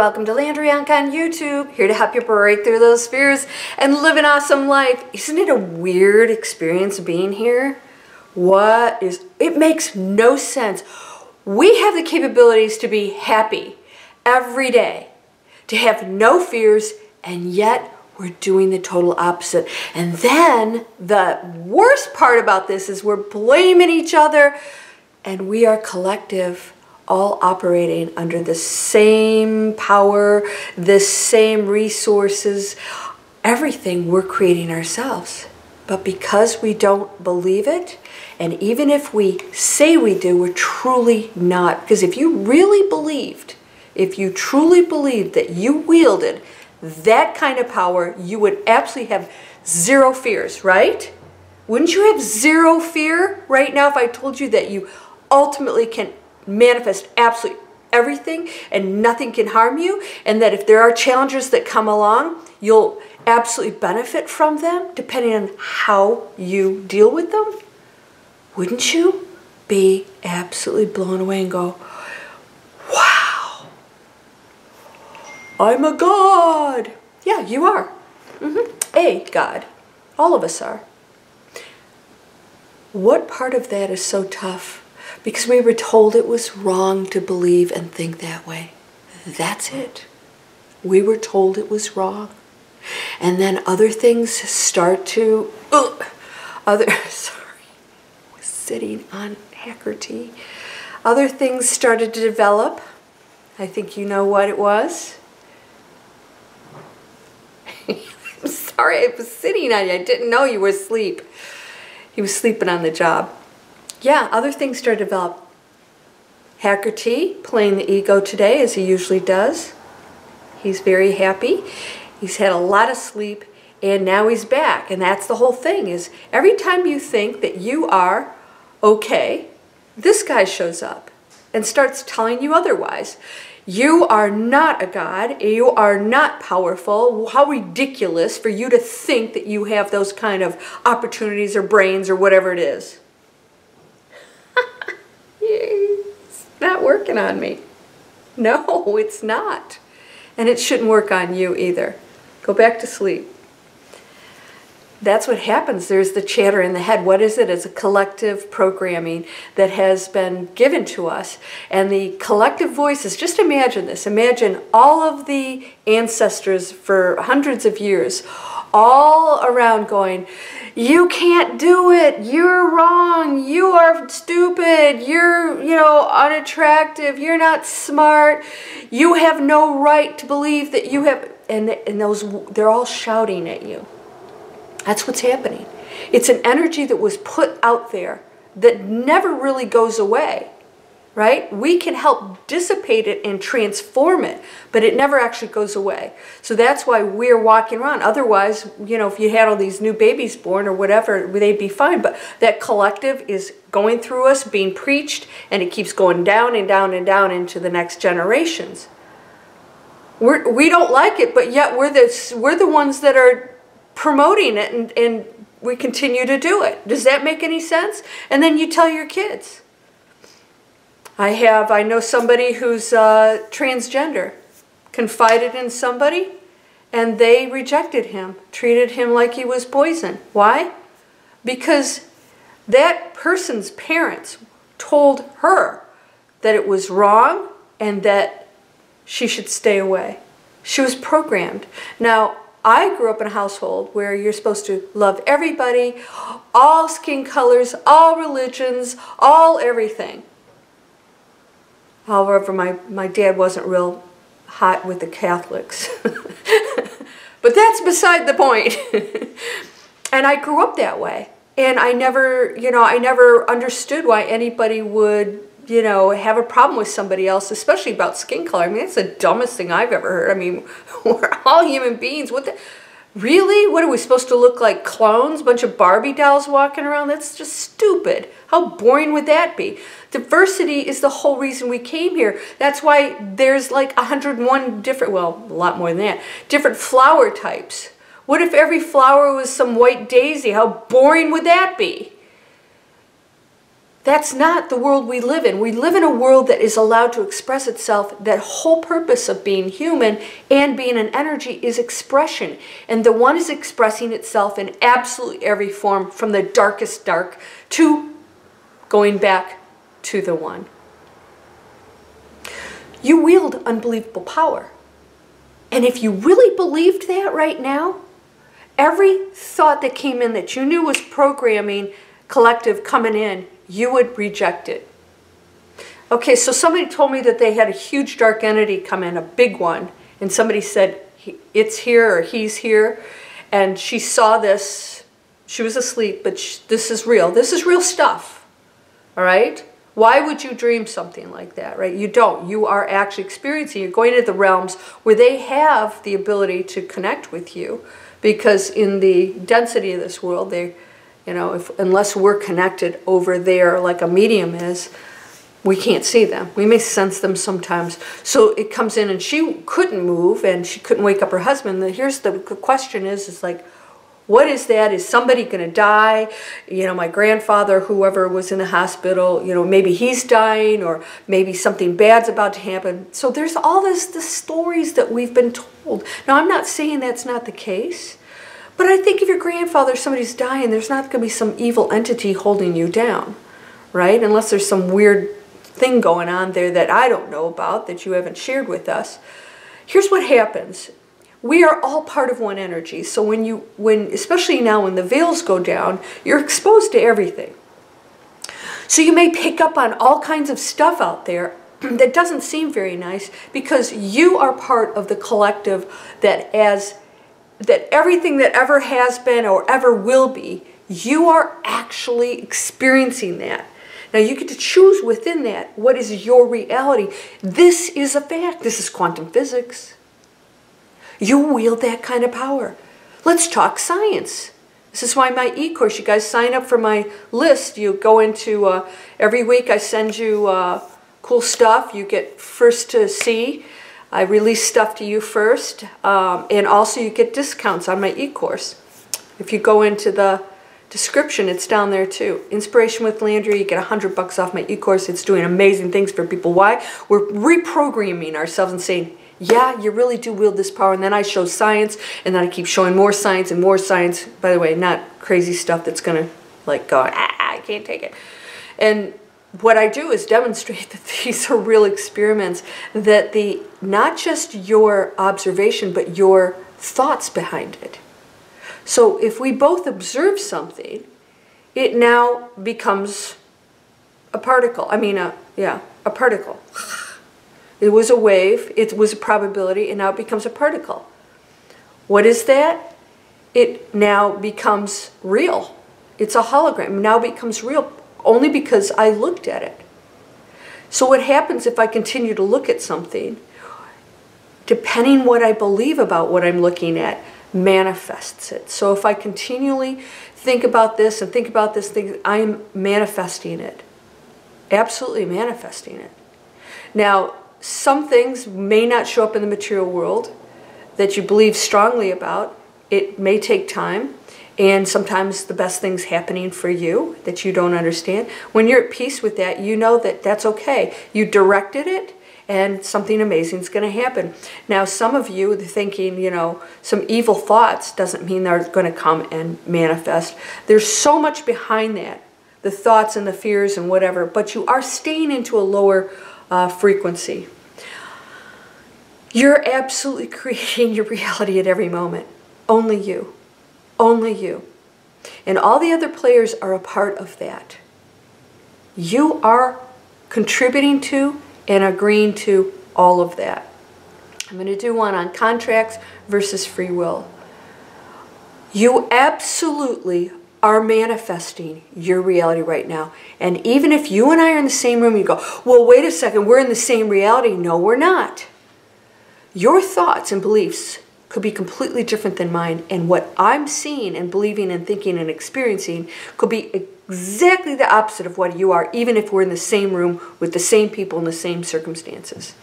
Welcome to Landria Onkka on YouTube, here to help you break through those fears and live an awesome life. Isn't it a weird experience being here? It makes no sense. We have the capabilities to be happy every day, to have no fears, and yet we're doing the total opposite. And then the worst part about this is we're blaming each other, and we are collective, all operating under the same power, the same resources, everything we're creating ourselves. But because we don't believe it, and even if we say we do, we're truly not. Because if you really believed, if you truly believed that you wielded that kind of power, you would absolutely have zero fears, right? Wouldn't you have zero fear right now if I told you that you ultimately can manifest absolutely everything and nothing can harm you, and that if there are challenges that come along, you'll absolutely benefit from them depending on how you deal with them? Wouldn't you be absolutely blown away and go, wow, I'm a god? Yeah, you are. A god. All of us are. What part of that is so tough? Because we were told it was wrong to believe and think that way. That's it. We were told it was wrong. And then other things start to, sorry, I was sitting on hacker tea. Other things started to develop. I think you know what it was. I'm sorry, I was sitting on you. I didn't know you were asleep. He was sleeping on the job. Yeah, other things start to develop. Hacker T, playing the ego today, as he usually does. He's very happy. He's had a lot of sleep, and now he's back. And that's the whole thing, is every time you think that you are okay, this guy shows up and starts telling you otherwise. You are not a god. You are not powerful. How ridiculous for you to think that you have those kind of opportunities or brains or whatever it is. It's not working on me. No, it's not. And it shouldn't work on you either. Go back to sleep. That's what happens. There's the chatter in the head. What is it? It's a collective programming that has been given to us. And the collective voices, just imagine this. Imagine all of the ancestors for hundreds of years, all around going, you can't do it, you're wrong, you are stupid, you're, unattractive, you're not smart, you have no right to believe that you have, and they're all shouting at you. That's what's happening. It's an energy that was put out there that never really goes away, right? We can help dissipate it and transform it, but it never actually goes away. So that's why we're walking around. Otherwise, if you had all these new babies born or whatever, they'd be fine. But that collective is going through us, being preached, and it keeps going down and down and down into the next generations. We don't like it, but yet we're the ones that are promoting it, and we continue to do it. Does that make any sense? And then you tell your kids. I know somebody who's transgender, confided in somebody, and they rejected him, treated him like he was poison. Why? Because that person's parents told her that it was wrong and that she should stay away. She was programmed. Now, I grew up in a household where you're supposed to love everybody, all skin colors, all religions, all everything. However, my dad wasn't real hot with the Catholics. But that's beside the point. And I grew up that way. And I never understood why anybody would, have a problem with somebody else, especially about skin color. I mean, it's the dumbest thing I've ever heard. I mean, we're all human beings. Really? What, are we supposed to look like clones? A bunch of Barbie dolls walking around? That's just stupid. How boring would that be? Diversity is the whole reason we came here. That's why there's like 101 different, well, a lot more than that, different flower types. What if every flower was some white daisy? How boring would that be? That's not the world we live in. We live in a world that is allowed to express itself. That whole purpose of being human and being an energy is expression. And the one is expressing itself in absolutely every form, from the darkest dark to going back to the one. You wield unbelievable power. And if you really believed that right now, every thought that came in that you knew was programming collective coming in, you would reject it. Okay, so somebody told me that they had a huge dark entity come in, a big one, and somebody said, it's here or he's here, and she saw this. She was asleep, but this is real. This is real stuff, all right? Why would you dream something like that, right? You don't. You are actually experiencing. You're going to the realms where they have the ability to connect with you, because in the density of this world, they, you know, unless we're connected over there like a medium is, we can't see them. We may sense them sometimes. So it comes in, and she couldn't move, and she couldn't wake up her husband. Here's the question is like, what is that? Is somebody going to die? You know, my grandfather, whoever was in the hospital, you know, maybe he's dying, or maybe something bad's about to happen. So there's all the stories that we've been told. Now, I'm not saying that's not the case, but I think if your grandfather, somebody's dying, there's not going to be some evil entity holding you down, right? Unless there's some weird thing going on there that I don't know about, that you haven't shared with us. Here's what happens. We are all part of one energy. So especially now when the veils go down, you're exposed to everything. So you may pick up on all kinds of stuff out there that doesn't seem very nice, because you are part of the collective that everything that ever has been or ever will be, you are actually experiencing that. Now you get to choose within that what is your reality. This is a fact. This is quantum physics. You wield that kind of power. Let's talk science. This is why my e-course, you guys sign up for my list. You go into, every week I send you cool stuff. You get first to see. I release stuff to you first. And also you get discounts on my e-course. If you go into the description, it's down there too. Inspiration with Landria, you get $100 off my e-course. It's doing amazing things for people. Why? We're reprogramming ourselves and saying, yeah, you really do wield this power. And then I show science, and then I keep showing more science and more science. By the way, not crazy stuff that's going to like go, I can't take it. And what I do is demonstrate that these are real experiments, that not just your observation, but your thoughts behind it. So if we both observe something, it now becomes a particle. I mean, a particle. It was a wave, it was a probability, and now it becomes a particle. What is that? It now becomes real. It's a hologram. It now becomes real only because I looked at it. So what happens if I continue to look at something, depending what I believe about what I'm looking at, manifests it. So if I continually think about this and think about this thing, I'm manifesting it. Absolutely manifesting it. Now, some things may not show up in the material world that you believe strongly about. It may take time, and sometimes the best things happening for you that you don't understand. When you're at peace with that, you know that that's okay. You directed it, and something amazing is going to happen. Now, some of you are thinking, you know, some evil thoughts doesn't mean they're going to come and manifest. There's so much behind that, the thoughts and the fears and whatever, but you are staying into a lower frequency. You're absolutely creating your reality at every moment. Only you. Only you. And all the other players are a part of that. You are contributing to and agreeing to all of that. I'm going to do one on contracts versus free will. You absolutely are manifesting your reality right now. And even if you and I are in the same room, you go, well, wait a second, we're in the same reality. No, we're not. Your thoughts and beliefs could be completely different than mine, and what I'm seeing and believing and thinking and experiencing could be exactly the opposite of what you are, even if we're in the same room with the same people in the same circumstances.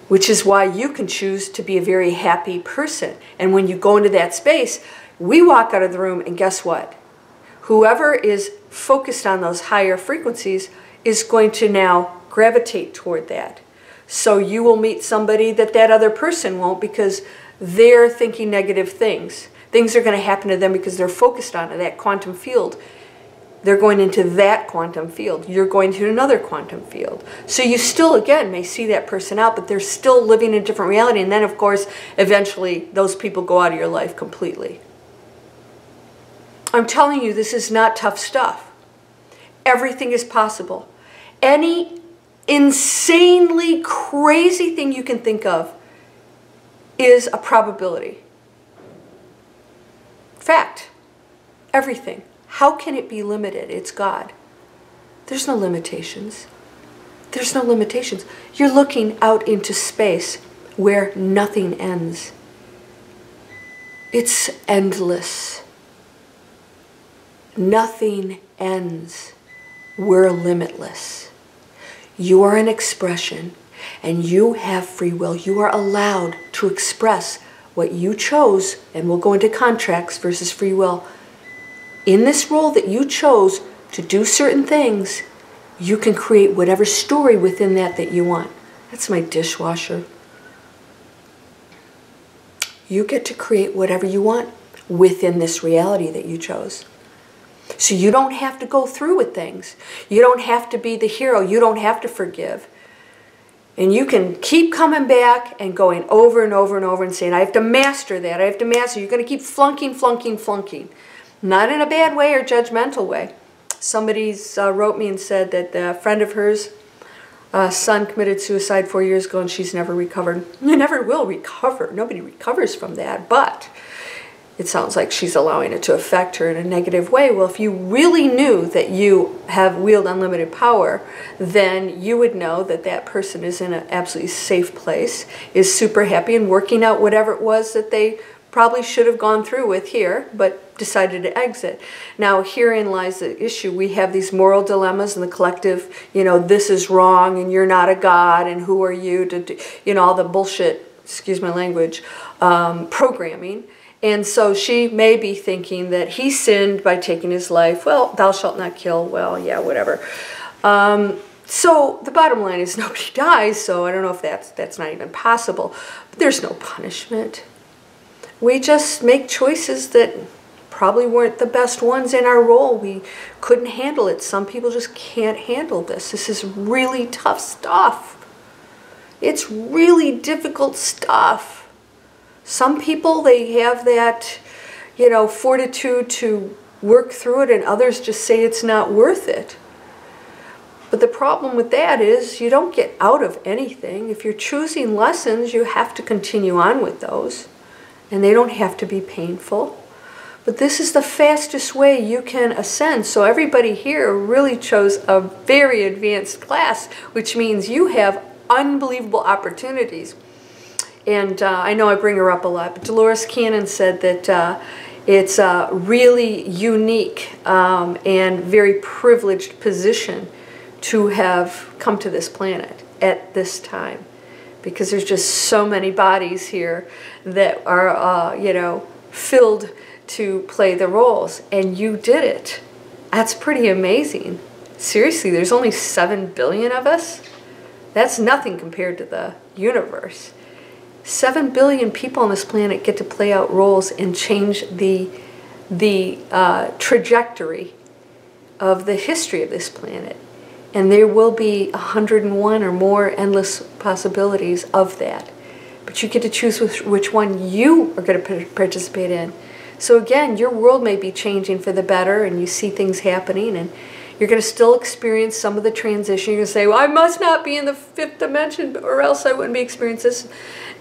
Which is why you can choose to be a very happy person. And when you go into that space, we walk out of the room, and guess what? Whoever is focused on those higher frequencies is going to now gravitate toward that. So you will meet somebody that that other person won't, because they're thinking negative things. Things are going to happen to them because they're focused on it, that quantum field. They're going into that quantum field. You're going to another quantum field. So you still, again, may see that person out, but they're still living in a different reality. And then, of course, eventually those people go out of your life completely. I'm telling you, this is not tough stuff. Everything is possible. Any insanely crazy thing you can think of is a probability. Fact. Everything. How can it be limited? It's God. There's no limitations. There's no limitations. You're looking out into space where nothing ends. It's endless. Nothing ends. We're limitless. You are an expression, and you have free will. You are allowed to express what you chose, and we'll go into contracts versus free will. In this role that you chose to do certain things, you can create whatever story within that you want. That's my dishwasher. You get to create whatever you want within this reality that you chose. So you don't have to go through with things. You don't have to be the hero. You don't have to forgive. And you can keep coming back and going over and over and over and saying, I have to master that. I have to master. You're going to keep flunking, flunking, flunking. Not in a bad way or judgmental way. Somebody wrote me and said that a friend of hers, son committed suicide 4 years ago and she's never recovered. You never will recover. Nobody recovers from that. But it sounds like she's allowing it to affect her in a negative way. Well, if you really knew that you wield unlimited power, then you would know that that person is in an absolutely safe place, is super happy and working out whatever it was that they probably should have gone through with here, but decided to exit. Now, herein lies the issue. We have these moral dilemmas in the collective, this is wrong and you're not a god and who are you to do, all the bullshit, excuse my language, programming. And so she may be thinking that he sinned by taking his life. Well, thou shalt not kill. Well, yeah, whatever. So the bottom line is nobody dies, so I don't know if that's not even possible. But there's no punishment. We just make choices that probably weren't the best ones in our role. We couldn't handle it. Some people just can't handle this. This is really tough stuff. It's really difficult stuff. Some people, they have that, fortitude to work through it, and others just say it's not worth it. But the problem with that is you don't get out of anything. If you're choosing lessons, you have to continue on with those. And they don't have to be painful. But this is the fastest way you can ascend. So everybody here really chose a very advanced class, which means you have unbelievable opportunities. And I know I bring her up a lot, but Dolores Cannon said that it's a really unique and very privileged position to have come to this planet at this time. Because there's just so many bodies here that are, filled to play the roles. And you did it. That's pretty amazing. Seriously, there's only 7 billion of us? That's nothing compared to the universe. 7 billion people on this planet get to play out roles and change the trajectory of the history of this planet. And there will be 101 or more endless possibilities of that. But you get to choose which one you are going to participate in. So again, your world may be changing for the better, and you see things happening, and you're going to still experience some of the transition. You're going to say, well, I must not be in the 5th dimension, or else I wouldn't be experiencing this.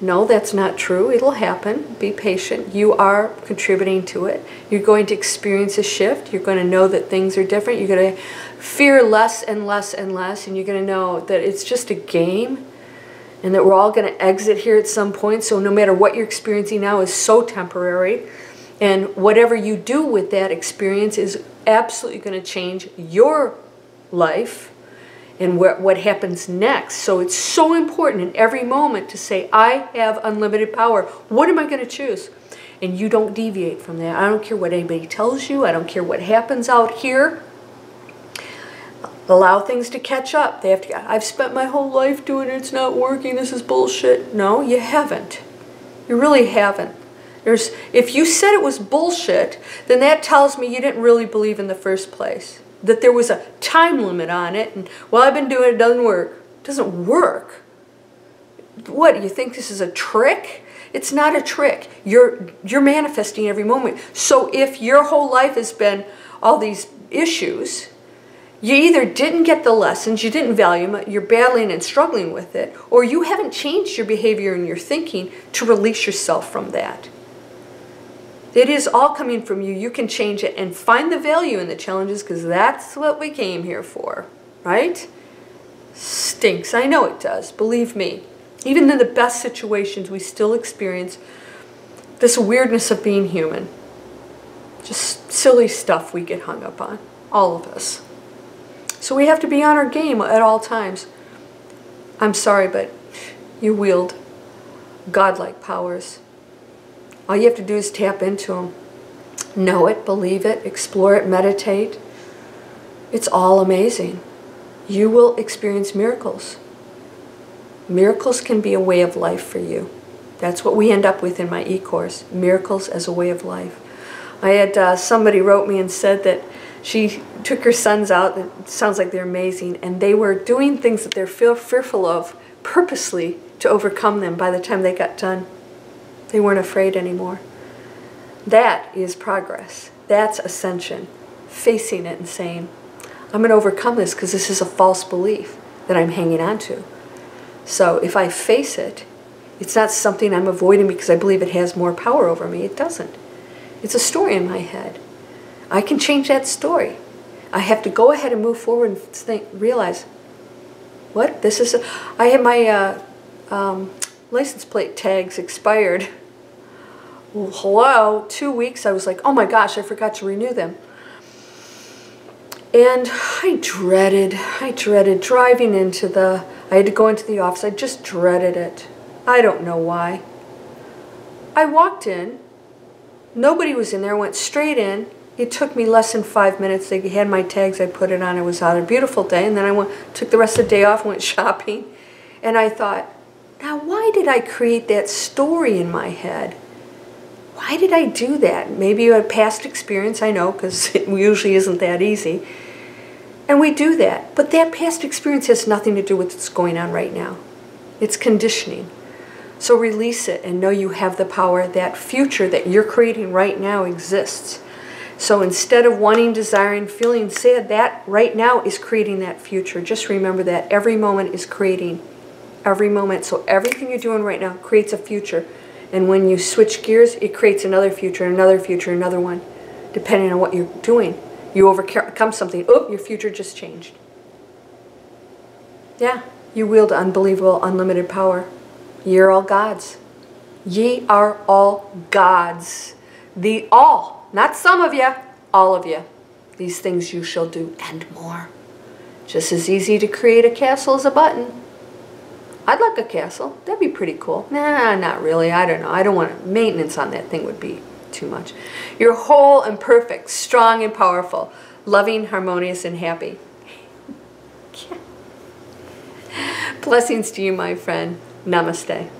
No, that's not true. It'll happen. Be patient. You are contributing to it. You're going to experience a shift. You're going to know that things are different. You're going to fear less and less and less, and you're going to know that it's just a game, and that we're all going to exit here at some point. So no matter what you're experiencing now is so temporary, and whatever you do with that experience is absolutely going to change your life and what happens next. So it's so important in every moment to say, I have unlimited power. What am I going to choose? And you don't deviate from that. I don't care what anybody tells you. I don't care what happens out here. Allow things to catch up. They have to, I've spent my whole life doing it, it's not working, this is bullshit. No, you haven't. You really haven't. If you said it was bullshit, then that tells me you didn't really believe in the first place. That there was a time limit on it, and, well, I've been doing it, it doesn't work. It doesn't work. What, you think this is a trick? It's not a trick. You're manifesting every moment. So if your whole life has been all these issues, you either didn't get the lessons, you didn't value them, you're battling and struggling with it, or you haven't changed your behavior and your thinking to release yourself from that. It is all coming from you. You can change it and find the value in the challenges, because that's what we came here for, right? Stinks. I know it does. Believe me. Even in the best situations, we still experience this weirdness of being human. Just silly stuff we get hung up on. All of us. So we have to be on our game at all times. I'm sorry, but you wield godlike powers. All you have to do is tap into them. Know it, believe it, explore it, meditate. It's all amazing. You will experience miracles. Miracles can be a way of life for you. That's what we end up with in my e-course. Miracles as a way of life. I had somebody wrote me and said that she took her sons out, it sounds like they're amazing, and they were doing things that they're fearful of purposely to overcome them. By the time they got done, they weren't afraid anymore. That is progress. That's ascension. Facing it and saying, I'm going to overcome this because this is a false belief that I'm hanging on to. So if I face it, it's not something I'm avoiding because I believe it has more power over me. It doesn't. It's a story in my head. I can change that story. I have to go ahead and move forward and think, realize, what? This is I had my license plate tags expired. Well, hello, 2 weeks. I was like, oh my gosh, I forgot to renew them. And I dreaded driving into I had to go into the office. I just dreaded it. I don't know why. I walked in. Nobody was in there. I went straight in. It took me less than 5 minutes. They had my tags. I put it on. It was out. A beautiful day. And then I took the rest of the day off, went shopping. And I thought, now why did I create that story in my head? Why did I do that? Maybe you had past experience, I know, because it usually isn't that easy. And we do that. But that past experience has nothing to do with what's going on right now. It's conditioning. So release it and know you have the power. That future that you're creating right now exists. So instead of wanting, desiring, feeling sad, that right now is creating that future. Just remember that every moment is creating. Every moment. So everything you're doing right now creates a future. And when you switch gears, it creates another future, another one, depending on what you're doing. You overcome something. Oh, your future just changed. Yeah, you wield unbelievable, unlimited power. Ye are all gods. Ye are all gods. The all, not some of you, all of you. These things you shall do and more. Just as easy to create a castle as a button. I'd like a castle. That'd be pretty cool. Nah, not really. I don't know. I don't want maintenance on that thing would be too much. You're whole and perfect, strong and powerful, loving, harmonious, and happy. Blessings to you, my friend. Namaste.